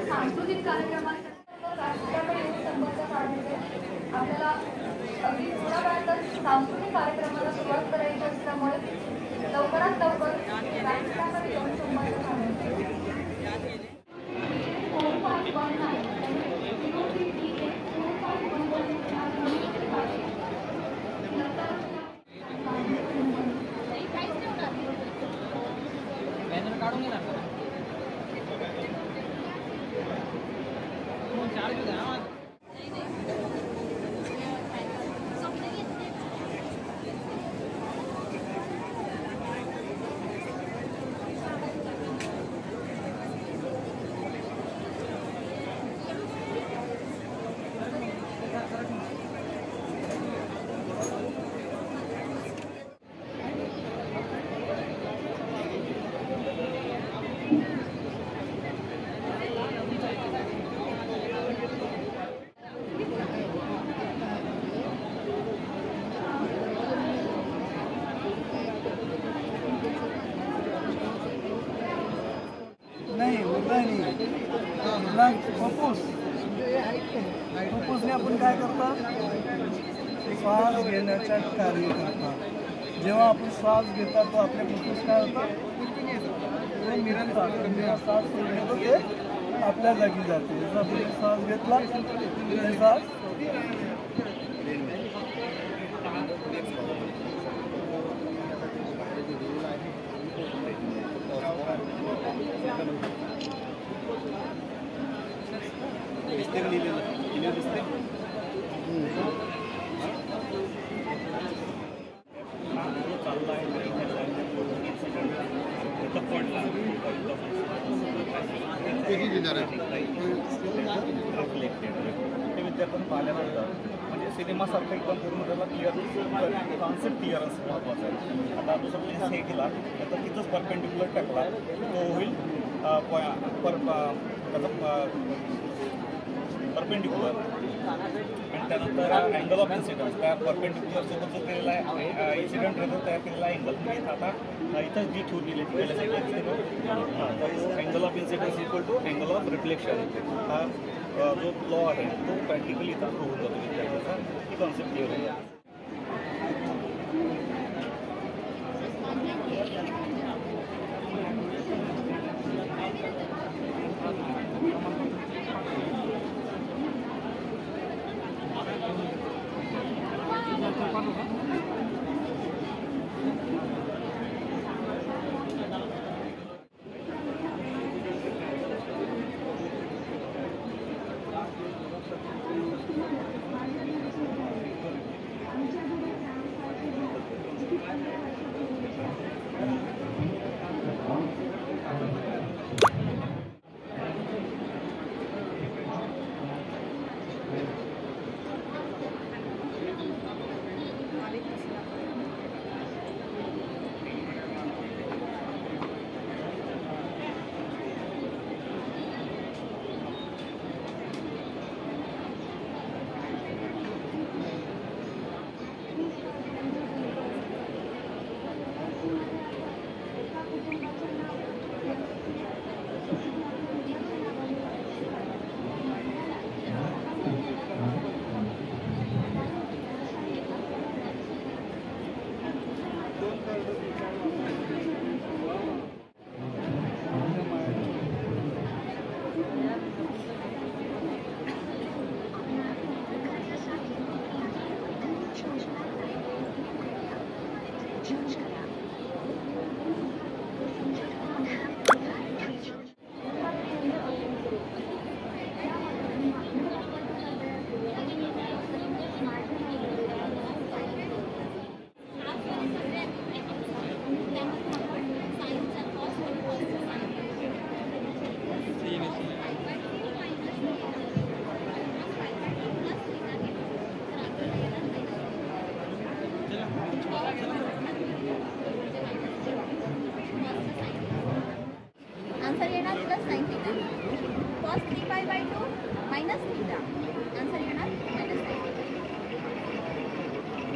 सांस्कृतिक कार्यक्रमात आपल्याला अगदी थोड्या वेळातच सांस्कृतिक कार्यक्रमाला सुरुवात करायची असल्यामुळे लवकरात लवकर व्यासपीठावर येऊन संपर्क साधायचा. फुफ्फुसने आपण काय करतात, श्वास घेण्याचं कार्य करतात. जेव्हा आपण श्वास घेतात तो आपले फुफ्फुस काय होतं, निरंतर जेव्हा श्वास घेतो ते आपल्या जागी जाते. जर आपण श्वास घेतला ते श्वास विद्यार्थ्यांना पाहिल्यानंतर म्हणजे सिनेमासारखं एकदम पूर्ण त्याला क्लिअर कॉन्सेप्ट क्लिअर असं महत्त्वाचं आहे. आता दुसरं प्लेस हे केला तर तिथंच परपेंडिक्युलर टाकला तो होईल त्याचा परपेंडिक्युलर आणि त्यानंतर अँगल ऑफ इन्सिडन्स त्या परपेंडिक्युलर सोबत जो केलेला आहे इन्सिडेंट रेझर तयार केलेला अँगल आता इथं जी ठेवून दिली पहिल्या साईडला angle of incidence equal to angle of reflection हा जो लॉ आहे तो प्रॅक्टिकली इथं होऊन जातो विद्यार्थ्याचा. ही कॉन्सेप्ट क्लिअर आहे. आन्सर येणार plus sine theta. cos 3π/2 minus theta. Answer येणार मायनस साइन थीटा.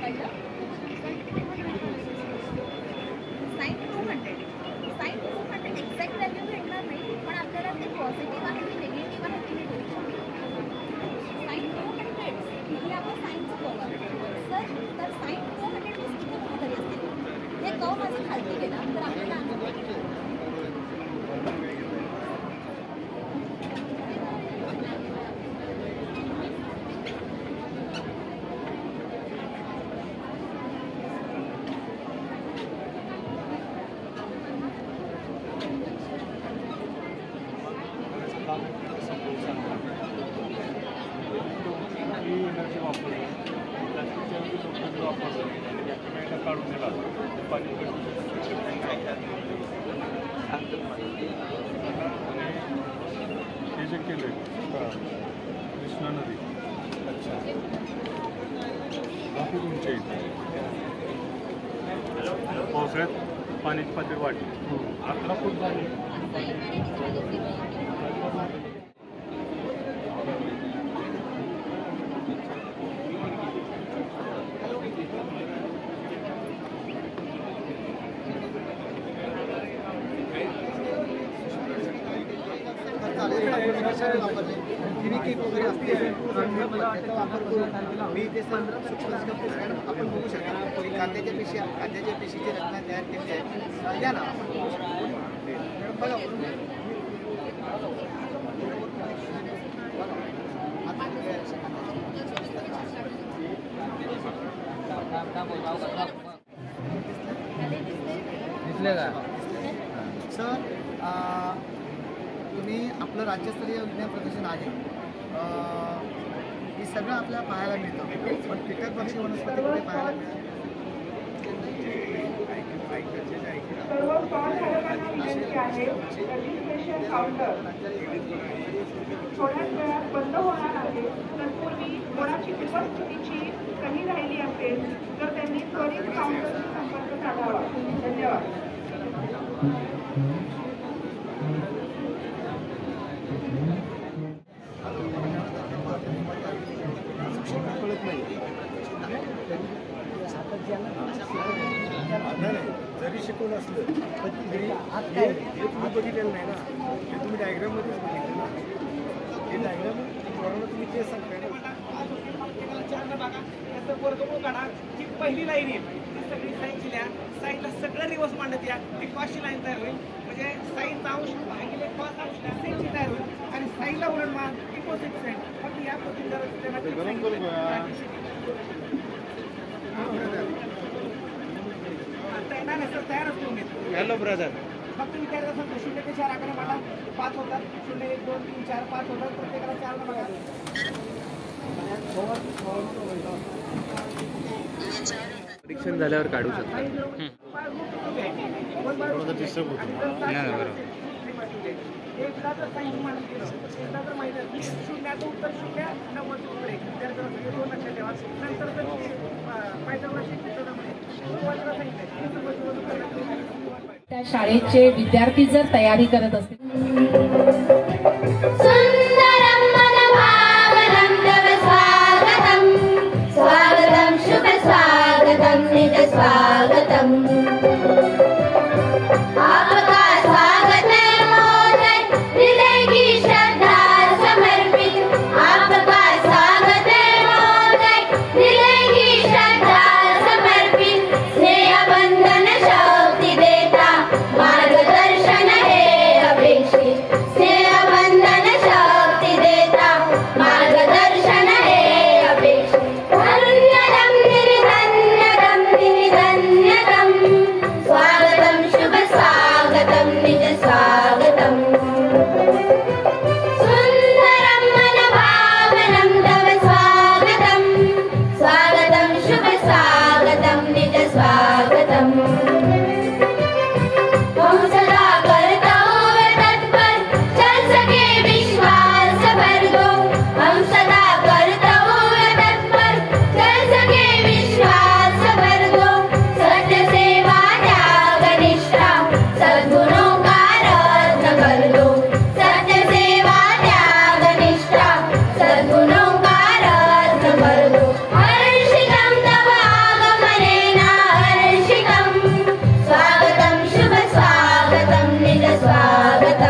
कळलं? साइन 200 एक्झॅक्ट व्हॅल्यू भेटणार नाही, पण आपल्याला ते पॉझिटिव्ह आहे की निगेटिव्ह आहे ते भेटू शकते. साइन 200 हे आपण साइनचं बघा सर, तर साइन 200 किती कुठेतरी असते. हे कर्व माझं खालती गेला तर आपल्याला आन्सर भेटेल. हे जे केले कृष्णा नदी बाकी तुमच्या इथे पावसाळ्यात पाण्याची पातळी वाढली 11 फूट झाली. केमिकल वगैरे असते त्याचा वापर करून मी ते सूक्ष्म आपण बघू शकता. कांद्याच्या पेशीचे रचना तयार केली आहे. या ना आपण बघू शकतो. बघा दिसले का सर, तुम्ही आपलं राज्यस्तरीय विज्ञान प्रदर्शन आहे, हे सगळं आपल्याला पाहायला मिळतं, पण कीटकभक्षी वनस्पती कुठे पाहायला मिळतं? सर्व स्टॉलधारकांची आहे रजिस्ट्रेशन काउंटर थोड्याच वेळात बंद होणार आहे. तत्पूर्वी कोणाची उपस्थितीची कमी राहिली असेल तर त्यांनी त्वरित काउंटरशी संपर्क साधावा. धन्यवाद. कळत नाही. जरी शिकवलं असलं तर हे तुम्ही बघितलेलं नाही ना, हे तुम्ही डायग्राममध्येच बघितलं ना. हे डायग्राम बरोबर तुम्ही तेच सांगताय ना. वर्गमूळ काढा, जी पहिली लाईन आहे ती सगळी साईनची लिहा. साईनला सगळं रिवर्स मांडत या, ती कॉसची लाईन तयार होईल. म्हणजे साईनचा अंश भागिले कॉस अंश साईनची तयार होईल आणि साईनला उलट मान इकोसिक साईन. फक्त या पद्धतीने तयार असतो. हॅलो ब्रदर, फक्त तुम्ही काय करता 0 ते 4 आकडे मला 5 होतात. 0 1 2 3 4 5 होतात. प्रत्येकाला 4 न बघा. परीक्षण झाल्यावर काढू शकता. डिस्टर्ब होतो. एकदा जर साईन मान केलं, एकदा जर माहिती आहे 0चं उत्तर 0, 90चं उत्तर 1. त्यानंतर हे 2 लक्षात ठेवा. नंतर जर पायथागोरसच्या सूत्रामध्ये सुरुवातीला सांगितलं त्या शाळेचे विद्यार्थी जर तयारी करत असतील सुंदरं मनभावनं तव स्वागतं स्वागतं शुभ स्वागतं निज स्वागतम् आपका स्वागत है मोदय हृदय की श्रद्धा समर्पित आपका स्वागत है मोदय हृदय की श्रद्धा समर्पित स्नेह बंधन शक्ति देता मार्गदर्शन है अपेक्षित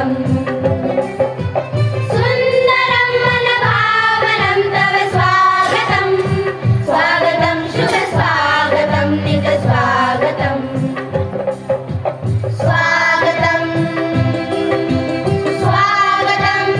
स्वागतम् सुन्दरं मनभावनं तव स्वागतम् स्वागतं शुभ स्वागतं निज स्वागतम् स्वागतं स्वागतं स्वागतं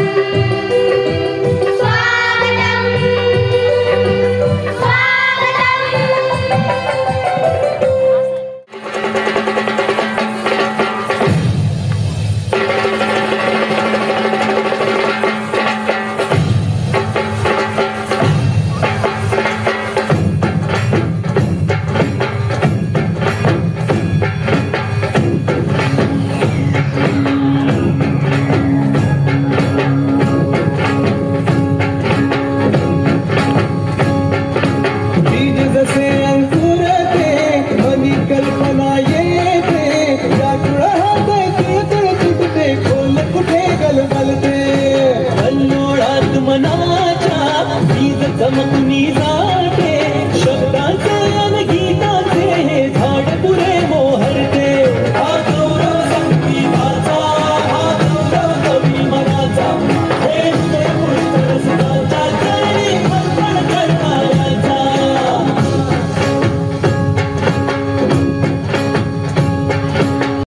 बीज जसे अंकुरते मनी कल्पना येते व्याकुळात तुळतुळ तुटते खोल कुठे गलबलते कल्लोळात मनाच्या बीज चमकुनी जा